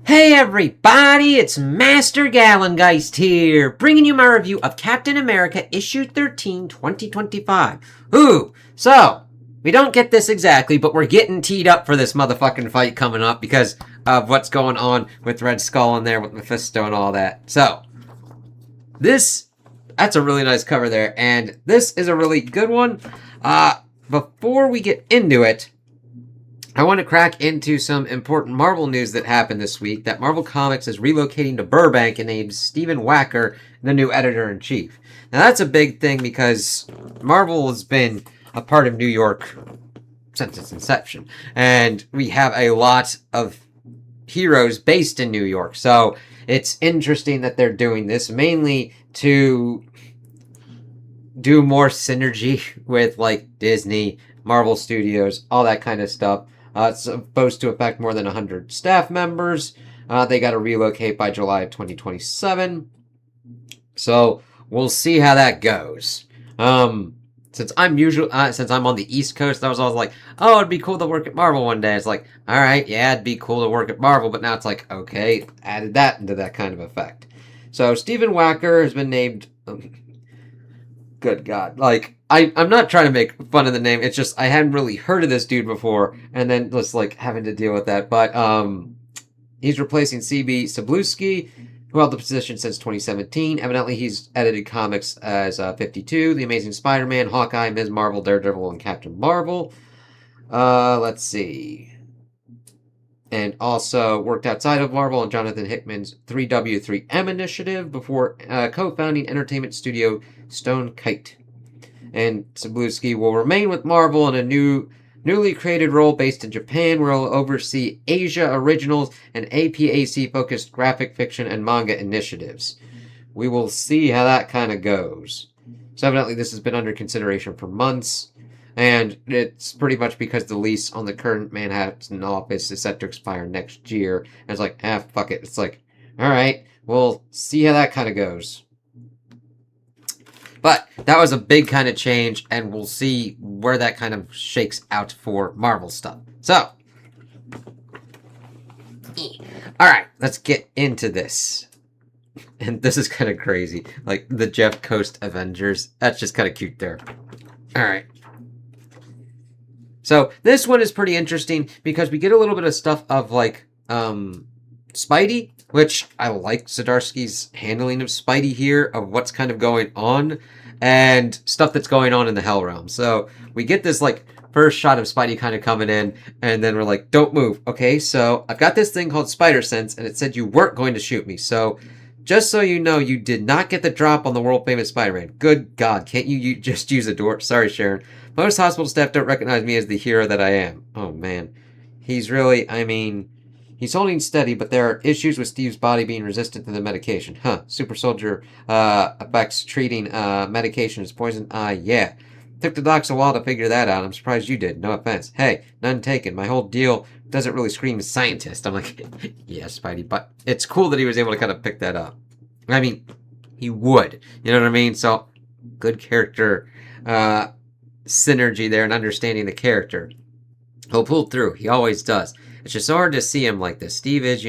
Hey everybody, it's Master Gallengeist here, bringing you my review of Captain America Issue 13, 2025. Ooh, so, we don't get this exactly, but we're getting teed up for this motherfucking fight coming up because of what's going on with Red Skull in there, with Mephisto and all that. So, that's a really nice cover there, and this is a really good one. Before we get into it, I want to crack into some important Marvel news that happened this week, that Marvel Comics is relocating to Burbank and named Stephen Wacker the new editor-in-chief. Now that's a big thing because Marvel has been a part of New York since its inception, and we have a lot of heroes based in New York, so it's interesting that they're doing this, mainly to do more synergy with, like, Disney, Marvel Studios, all that kind of stuff. It's supposed to affect more than 100 staff members. They got to relocate by July of 2027. So we'll see how that goes. Since I'm on the East Coast, I was always like, oh, it'd be cool to work at Marvel one day. It's like, all right, yeah, it'd be cool to work at Marvel, but now it's like, okay, added that into that kind of effect. So Stephen Wacker has been named. Good God, like. I'm not trying to make fun of the name, it's just I hadn't really heard of this dude before, and then just, like, having to deal with that, but, he's replacing C.B. Bluesky, who held the position since 2017. Evidently, he's edited comics as 52, The Amazing Spider-Man, Hawkeye, Ms. Marvel, Daredevil, and Captain Marvel. Let's see. And also worked outside of Marvel on Jonathan Hickman's 3W3M initiative before co-founding entertainment studio Stone Kite. And Cebulski will remain with Marvel in a newly created role based in Japan, where he'll oversee Asia Originals and APAC-focused graphic fiction and manga initiatives. We will see how that kind of goes. So evidently this has been under consideration for months, and it's pretty much because the lease on the current Manhattan office is set to expire next year. And it's like, fuck it. It's like, alright, we'll see how that kind of goes. But that was a big kind of change, and we'll see where that kind of shakes out for Marvel stuff. So, alright, let's get into this. And this is kind of crazy. Like, the Jeff Coast Avengers. That's just kind of cute there. Alright. So, this one is pretty interesting because we get a little bit of stuff of, like, Spidey, which I like Zdarsky's handling of Spidey here, of what's kind of going on, and stuff that's going on in the Hell Realm. So we get this, like, first shot of Spidey kind of coming in, and then we're like, don't move. Okay, so I've got this thing called Spider Sense, and it said you weren't going to shoot me. So just so you know, you did not get the drop on the world-famous Spider-Man. Good God, can't you just use a door? Sorry, Sharon. Most hospital staff don't recognize me as the hero that I am. Oh, man. He's really, he's holding steady, but there are issues with Steve's body being resistant to the medication. Huh. Super soldier effects treating medication as poison. Yeah. Took the docs a while to figure that out. I'm surprised you did. No offense. Hey, none taken. My whole deal doesn't really scream scientist. I'm like, yeah, Spidey. But it's cool that he was able to kind of pick that up. I mean, he would. You know what I mean? So, good character synergy there and understanding the character. He'll pull through. He always does. It's just so hard to see him like this. Steve is,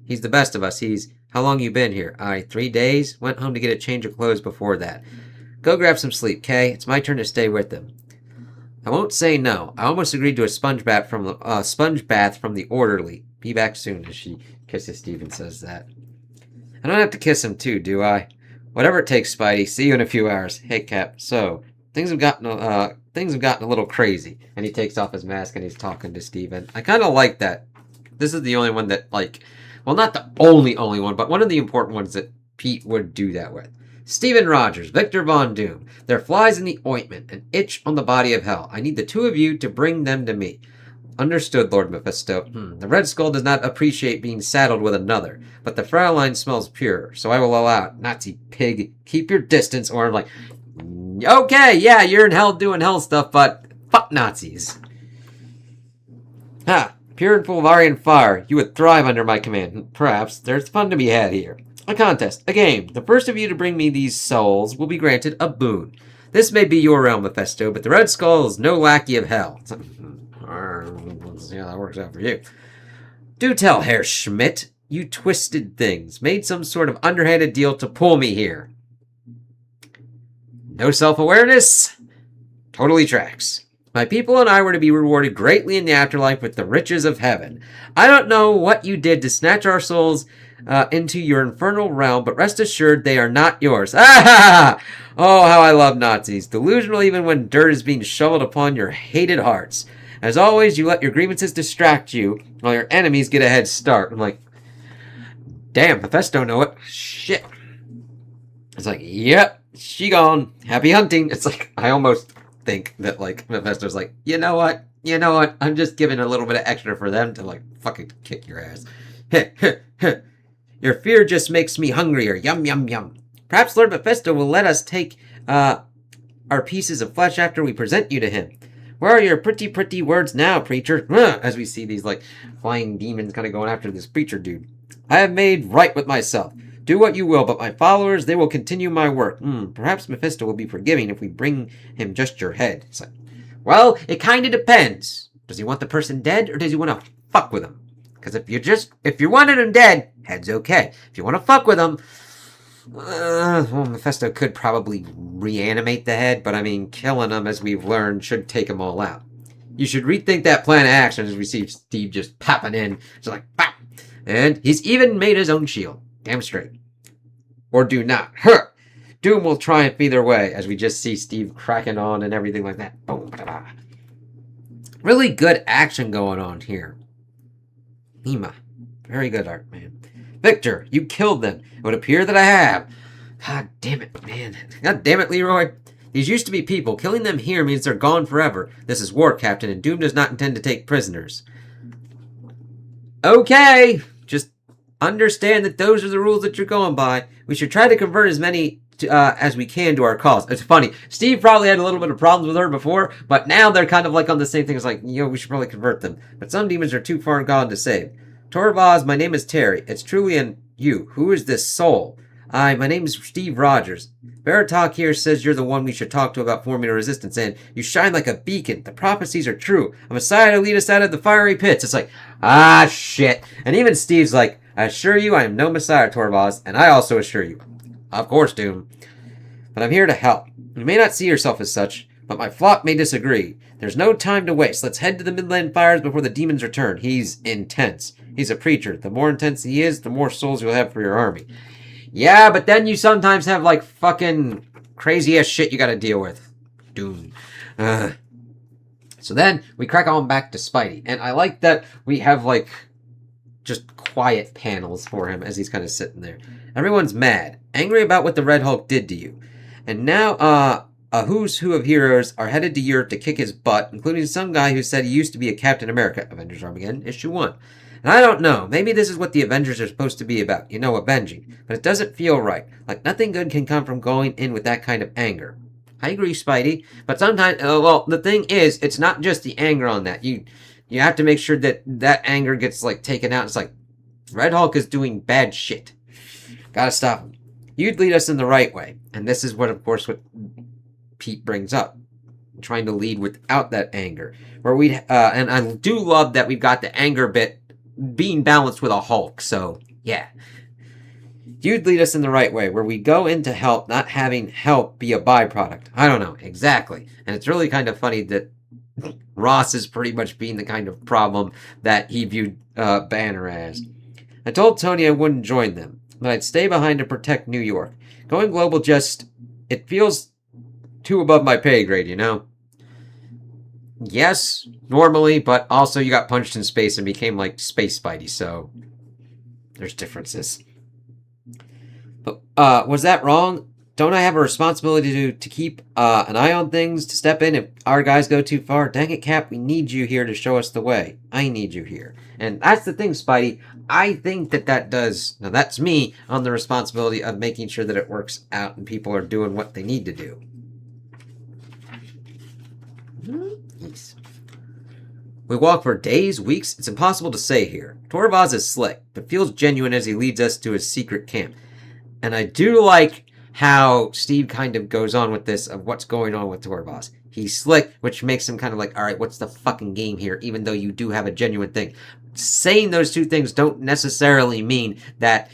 he's the best of us. How long you been here? 3 days? Went home to get a change of clothes before that. Go grab some sleep, Kay. It's my turn to stay with him. I won't say no. I almost agreed to a sponge bath from the orderly. Be back soon, as she kisses Steve and says that. I don't have to kiss him too, do I? Whatever it takes, Spidey. See you in a few hours. Hey, Cap. So, things have gotten a little crazy. And he takes off his mask and he's talking to Steven. I kind of like that. This is the only one that, like, well, not the only one, but one of the important ones that Pete would do that with. Steven Rogers, Victor Von Doom. They're flies in the ointment, an itch on the body of hell. I need the two of you to bring them to me. Understood, Lord Mephisto. The Red Skull does not appreciate being saddled with another, but the Fraulein smells pure, so I will allow it. Nazi pig, keep your distance, or I'm like, okay, yeah, you're in hell doing hell stuff, but fuck Nazis. Pure and full of Aryan fire. You would thrive under my command. Perhaps there's fun to be had here. A contest, a game. The first of you to bring me these souls will be granted a boon. This may be your realm, Mephisto, but the Red Skull is no lackey of hell. Let's see how that works out for you. Do tell, Herr Schmidt. You twisted things, made some sort of underhanded deal to pull me here. No self-awareness? Totally tracks. My people and I were to be rewarded greatly in the afterlife with the riches of heaven. I don't know what you did to snatch our souls into your infernal realm, but rest assured they are not yours. Ah! Oh, how I love Nazis. Delusional even when dirt is being shoveled upon your hated hearts. As always, you let your grievances distract you, while your enemies get a head start. I'm like, damn, Mephisto know it. Shit. It's like, yep, she gone. Happy hunting. It's like, I almost think that, like, Mephisto's like, you know what? I'm just giving a little bit of extra for them to, like, fucking kick your ass. Your fear just makes me hungrier. Yum, yum, yum. Perhaps Lord Mephisto will let us take our pieces of flesh after we present you to him. Where are your pretty, pretty words now, preacher? As we see these, like, flying demons kind of going after this preacher dude. I have made right with myself. Do what you will, but my followers, they will continue my work. Perhaps Mephisto will be forgiving if we bring him just your head. It's like, well, it kind of depends. Does he want the person dead, or does he want to fuck with him? Because if you wanted him dead, head's okay. If you want to fuck with him, well, Mephisto could probably reanimate the head, but I mean, killing him, as we've learned, should take them all out. You should rethink that plan of action as we see Steve just popping in. Just like, pop! And he's even made his own shield. Damn straight. Or do not. Doom will triumph either way, as we just see Steve cracking on and everything like that. Boom, ba-da-ba. Really good action going on here. Nima. Very good art, man. Victor, you killed them. It would appear that I have. God damn it, man. God damn it, Leroy. These used to be people. Killing them here means they're gone forever. This is war, Captain, and Doom does not intend to take prisoners. Okay. Just understand that those are the rules that you're going by. We should try to convert as many as we can to our cause. It's funny. Steve probably had a little bit of problems with her before, but now they're kind of like on the same thing. It's like, we should probably convert them. But some demons are too far gone to save. Torvaz, my name is Terry. It's truly you. Who is this soul? My name is Steve Rogers. Baratok here says you're the one we should talk to about forming a resistance, and you shine like a beacon. The prophecies are true. A Messiah to lead us out of the fiery pits. It's like, shit. And even Steve's like, I assure you I am no Messiah, Torvaz, and I also assure you. Of course, Doom. But I'm here to help. You may not see yourself as such, but my flock may disagree. There's no time to waste. Let's head to the Midland Fires before the demons return. He's intense. He's a preacher. The more intense he is, the more souls you'll have for your army. Yeah, but then you sometimes have, like, fucking crazy-ass shit you gotta deal with. Doom. So then, we crack on back to Spidey. And I like that we have, like, just quiet panels for him as he's kind of sitting there. Everyone's mad. Angry about what the Red Hulk did to you. And now, a who's who of heroes are headed to Europe to kick his butt, including some guy who said he used to be a Captain America. Avengers Armageddon, issue 1. And I don't know, maybe this is what the Avengers are supposed to be about, avenging. But it doesn't feel right. Like nothing good can come from going in with that kind of anger. I agree, Spidey. But sometimes, the thing is, it's not just the anger on that. You have to make sure that that anger gets, like, taken out. It's like, Red Hulk is doing bad shit. Gotta stop him. You'd lead us in the right way. And this is what, of course, what Pete brings up. Trying to lead without that anger. And I do love that we've got the anger bit being balanced with a Hulk, so, yeah. You'd lead us in the right way, where we go into help, not having help be a byproduct. I don't know, exactly. And it's really kind of funny that Ross is pretty much being the kind of problem that he viewed Banner as. I told Tony I wouldn't join them, but I'd stay behind to protect New York. Going global it feels too above my pay grade, Yes, normally, but also you got punched in space and became like Space Spidey, so there's differences. But was that wrong? Don't I have a responsibility to keep an eye on things, to step in if our guys go too far? Dang it, Cap, we need you here to show us the way. I need you here. And that's the thing, Spidey. I think that does... Now, that's me on the responsibility of making sure that it works out and people are doing what they need to do. Yes. We walk for days, weeks. It's impossible to say here. Torvaz is slick, but feels genuine as he leads us to his secret camp. And I do like how Steve kind of goes on with this of what's going on with Torvaz. He's slick, which makes him kind of like, all right, what's the fucking game here, even though you do have a genuine thing. saying those two things don't necessarily mean that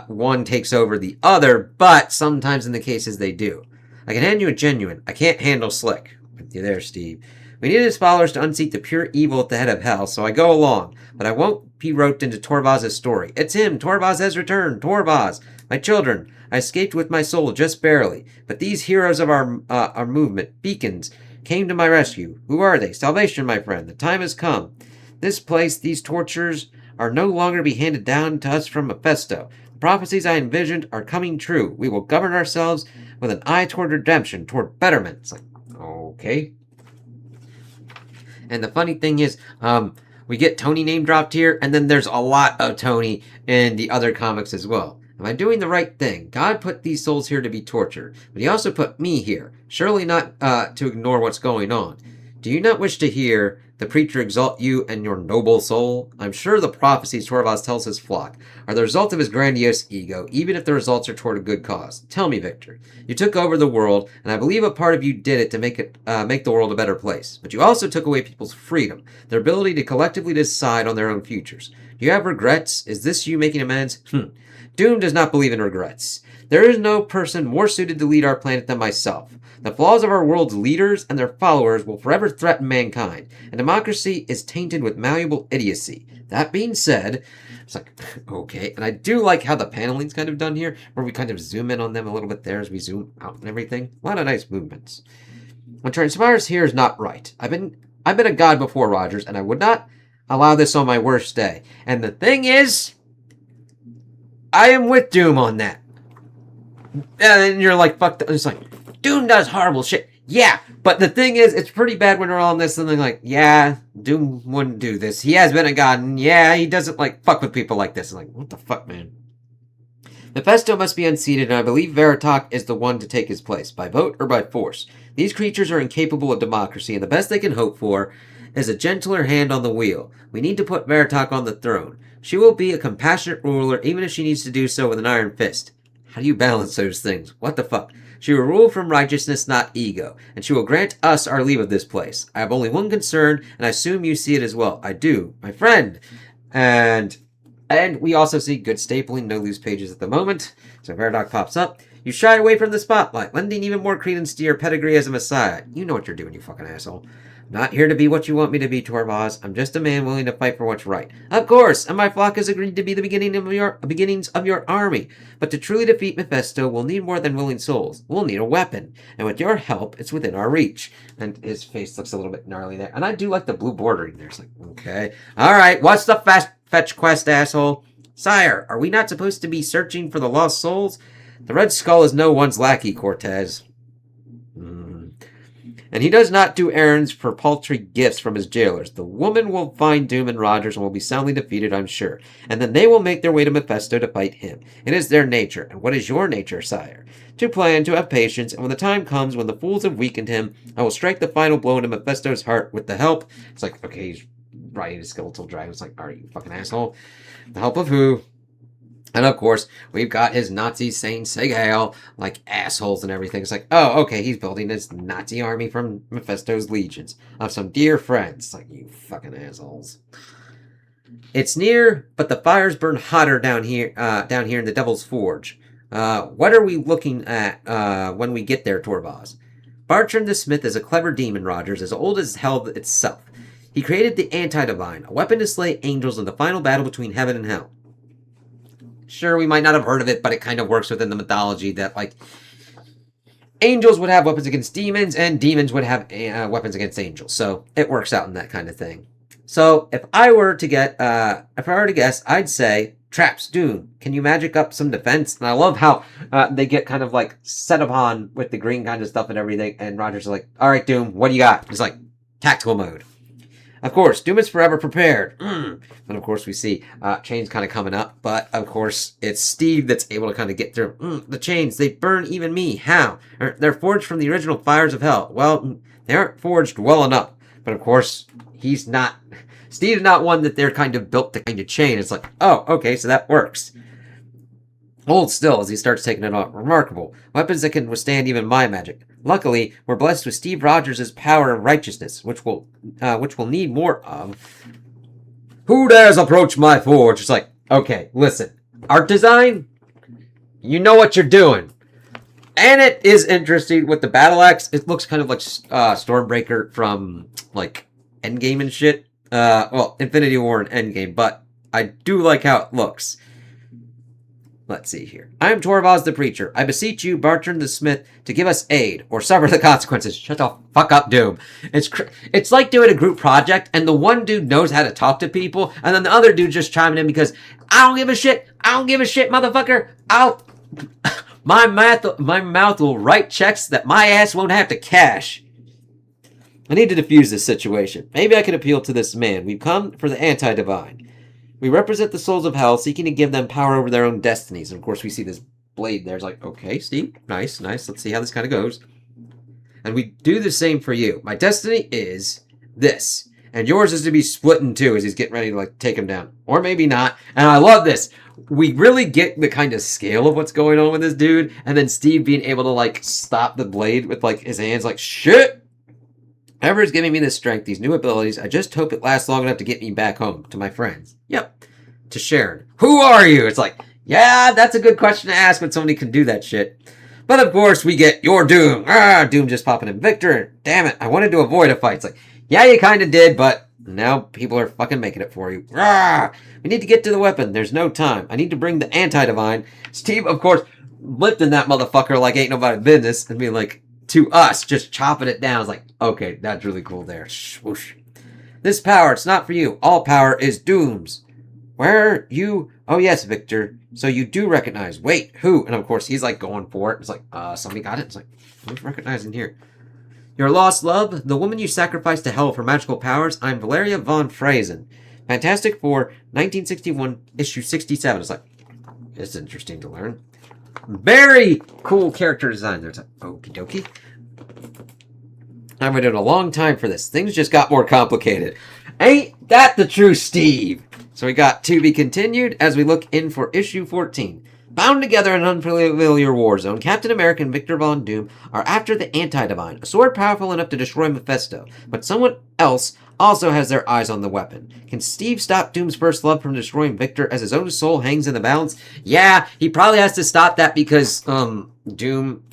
one takes over the other, but sometimes in the cases they do. I can hand you a genuine. I can't handle slick. With you there, Steve. We need his followers to unseat the pure evil at the head of hell, so I go along. But I won't be roped into Torvaz's story. It's him! Torvaz has returned! Torvaz! My children! I escaped with my soul just barely. But these heroes of our movement, beacons, came to my rescue. Who are they? Salvation, my friend. The time has come. This place, these tortures, are no longer to be handed down to us from Mephisto. The prophecies I envisioned are coming true. We will govern ourselves with an eye toward redemption, toward betterment. It's like, okay. And the funny thing is, we get Tony name dropped here, and then there's a lot of Tony in the other comics as well. Am I doing the right thing? God put these souls here to be tortured, but he also put me here, surely not to ignore what's going on. Do you not wish to hear the preacher exalt you and your noble soul? I'm sure the prophecies Torvaz tells his flock are the result of his grandiose ego, even if the results are toward a good cause. Tell me, Victor. You took over the world, and I believe a part of you did it to make the world a better place. But you also took away people's freedom, their ability to collectively decide on their own futures. Do you have regrets? Is this you making amends? Doom does not believe in regrets. There is no person more suited to lead our planet than myself. The flaws of our world's leaders and their followers will forever threaten mankind, and democracy is tainted with malleable idiocy. That being said, it's like, okay, and I do like how the paneling's kind of done here, where we kind of zoom in on them a little bit there as we zoom out and everything. A lot of nice movements. What transpires here is not right. I've been a god before, Rogers, and I would not allow this on my worst day. And the thing is, I am with Doom on that. And you're like, fuck that. It's like, Doom does horrible shit. Yeah, but the thing is, it's pretty bad when we're all on this and they're like, yeah, Doom wouldn't do this. He has been a god, and yeah, he doesn't, like, fuck with people like this. I'm like, what the fuck, man? Mephisto must be unseated, and I believe Veritok is the one to take his place, by vote or by force. These creatures are incapable of democracy, and the best they can hope for is a gentler hand on the wheel. We need to put Veritok on the throne. She will be a compassionate ruler, even if she needs to do so with an iron fist. How do you balance those things? What the fuck? She will rule from righteousness, not ego, and she will grant us our leave of this place. I have only one concern, and I assume you see it as well. I do. My friend. And we also see good stapling, no loose pages at the moment. So Veritok pops up. You shy away from the spotlight, lending even more credence to your pedgree as a messiah. You know what you're doing, you fucking asshole. I'm not here to be what you want me to be, Torvaz. I'm just a man willing to fight for what's right. Of course, and my flock has agreed to be the beginnings of your army. But to truly defeat Mephisto, we'll need more than willing souls. We'll need a weapon. And with your help, it's within our reach. And his face looks a little bit gnarly there. And I do like the blue bordering there. It's like, okay. Alright, what's the fetch quest, asshole? Sire, are we not supposed to be searching for the lost souls? The Red Skull is no one's lackey, Cortez. And he does not do errands for paltry gifts from his jailers. The woman will find Doom and Rogers and will be soundly defeated, I'm sure. And then they will make their way to Mephisto to fight him. It is their nature. And what is your nature, sire? To plan, to have patience, and when the time comes, when the fools have weakened him, I will strike the final blow into Mephisto's heart with the help. It's like, okay, he's riding a skeletal dragon. It's like, alright, you fucking asshole. The help of who? And of course, we've got his Nazis saying Sig Heil like assholes and everything. It's like, oh, okay, he's building his Nazi army from Mephisto's legions of some dear friends. It's like, you fucking assholes. It's near, but the fires burn hotter down here in the Devil's Forge. What are we looking at when we get there, Torvaz? Bartram the Smith is a clever demon, Rogers, as old as hell itself. He created the Anti-Divine, a weapon to slay angels in the final battle between heaven and hell. Sure, we might not have heard of it, but it kind of works within the mythology that, like, angels would have weapons against demons, and demons would have weapons against angels. So it works out in that kind of thing. So if I were to guess, I'd say traps, Doom. Can you magic up some defense? And I love how they get kind of like set upon with the green kind of stuff and everything. And Rogers is like, "All right, Doom, what do you got?" He's like, "Tactical mode." Of course, Doom is forever prepared. And of course, we see chains kind of coming up. But of course, it's Steve that's able to kind of get through. The chains, they burn even me. How? They're forged from the original fires of hell. Well, they aren't forged well enough. But of course, Steve's not one that they're kind of built to kind of chain. It's like, oh, okay, so that works. Hold still as he starts taking it off. Remarkable. Weapons that can withstand even my magic. Luckily, we're blessed with Steve Rogers' power of righteousness, which we'll need more of. Who dares approach my forge? It's like, okay, listen. Art design, you know what you're doing. And it is interesting with the battle axe. It looks kind of like Stormbreaker from like Endgame and shit. Well, Infinity War and Endgame, but I do like how it looks. Let's see here. I am Torvald the Preacher. I beseech you, Bertrand the Smith, to give us aid or suffer the consequences. Shut the fuck up, Doom. It's like doing a group project, and the one dude knows how to talk to people, and then the other dude just chiming in because I don't give a shit. I don't give a shit, motherfucker. My mouth will write checks that my ass won't have to cash. I need to defuse this situation. Maybe I can appeal to this man. We've come for the anti-divine. We represent the souls of hell, seeking to give them power over their own destinies. And of course, we see this blade there. It's like, okay, Steve, nice. Let's see how this kind of goes. And we do the same for you. My destiny is this. And yours is to be split in two as he's getting ready to like take him down. Or maybe not. And I love this. We really get the kind of scale of what's going on with this dude. And then Steve being able to like stop the blade with like his hands like, shit. Ever is giving me this strength, these new abilities. I just hope it lasts long enough to get me back home to my friends. Yep. To Sharon. Who are you? It's like, yeah, that's a good question to ask when somebody can do that shit. But of course, we get your Doom. Doom just popping in Victor. Damn it, I wanted to avoid a fight. It's like, yeah, you kind of did, but now people are fucking making it for you. We need to get to the weapon. There's no time. I need to bring the anti-divine. Steve, of course, lifting that motherfucker like ain't nobody business and being like, to us, just chopping it down. It's like, okay, that's really cool there. Swoosh. This power, it's not for you. All power is Doom's. Where are you? Oh, yes, Victor. So you do recognize. Wait, who? And of course, he's like going for it. It's like, somebody got it? It's like, who's recognizing here? Your lost love, the woman you sacrificed to hell for magical powers. I'm Valeria von Frazen. Fantastic Four, 1961, issue 67. It's like, it's interesting to learn. Very cool character design there. It's like, okie dokie. I've waited a long time for this. Things just got more complicated. Ain't that the true Steve? So we got to be continued as we look in for issue 14. Bound together in an unfamiliar war zone, Captain America and Victor Von Doom are after the Anti-Divine, a sword powerful enough to destroy Mephisto. But someone else also has their eyes on the weapon. Can Steve stop Doom's first love from destroying Victor as his own soul hangs in the balance? Yeah, he probably has to stop that because, Doom,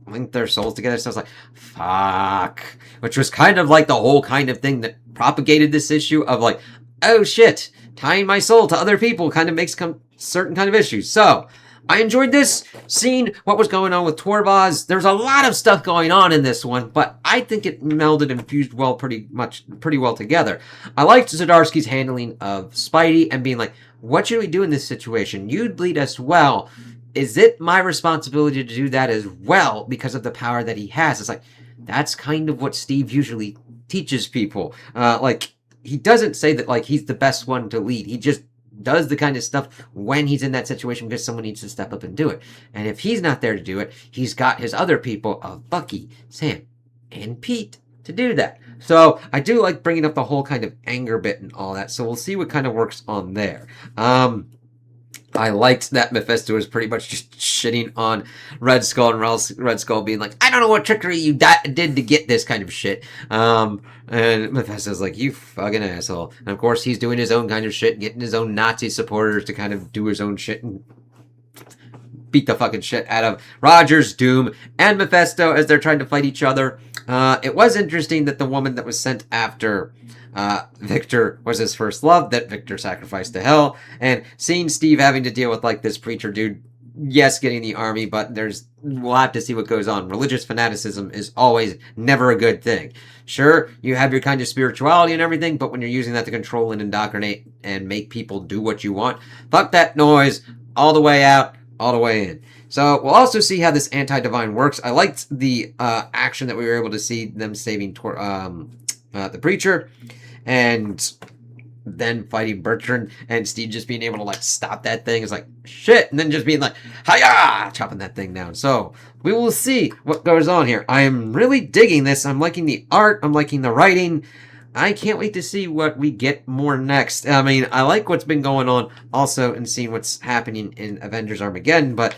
linked their souls together, so I was like, fuck. Which was kind of like the whole kind of thing that propagated this issue of like, oh shit, tying my soul to other people kind of makes certain kind of issues. So, I enjoyed this, seeing what was going on with Torvaz. There's a lot of stuff going on in this one, but I think it melded and fused well, pretty well together. I liked Zdarsky's handling of Spidey and being like, what should we do in this situation? You'd lead us well. Is it my responsibility to do that as well because of the power that he has? It's like, that's kind of what Steve usually teaches people. Like, he doesn't say that, like, he's the best one to lead. He just does the kind of stuff when he's in that situation because someone needs to step up and do it. And if he's not there to do it, he's got his other people of Bucky, Sam, and Pete to do that. So I do like bringing up the whole kind of anger bit and all that. So we'll see what kind of works on there. I liked that Mephisto was pretty much just shitting on Red Skull and Red Skull being like, I don't know what trickery you did to get this kind of shit. And Mephisto's like, you fucking asshole. And of course, he's doing his own kind of shit, getting his own Nazi supporters to kind of do his own shit and beat the fucking shit out of Rogers, Doom, and Mephisto as they're trying to fight each other. It was interesting that the woman that was sent after Victor was his first love, that Victor sacrificed to hell, and seeing Steve having to deal with like this preacher dude, yes, getting the army, but we'll have to see what goes on. Religious fanaticism is always never a good thing. Sure, you have your kind of spirituality and everything, but when you're using that to control and indoctrinate and make people do what you want, fuck that noise, all the way out, all the way in. So we'll also see how this anti-divine works. I liked the action that we were able to see them saving the preacher, and then fighting Bertrand, and Steve just being able to like stop that thing is like shit, and then just being like hiya, chopping that thing down. So we will see what goes on here. I am really digging this. I'm liking the art. I'm liking the writing. I can't wait to see what we get more next. I mean, I like what's been going on also and seeing what's happening in Avengers Armageddon, but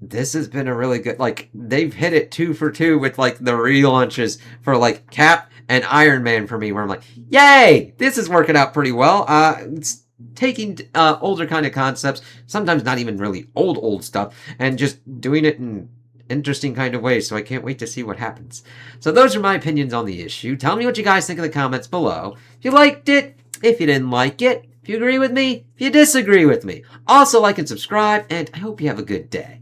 this has been a really good, like, they've hit it 2 for 2 with, like, the relaunches for, like, Cap and Iron Man for me, where I'm like, yay, this is working out pretty well. It's taking older kind of concepts, sometimes not even really old stuff, and just doing it in interesting kind of ways, so I can't wait to see what happens. So those are my opinions on the issue. Tell me what you guys think in the comments below. If you liked it, if you didn't like it, if you agree with me, if you disagree with me. Also like and subscribe, and I hope you have a good day.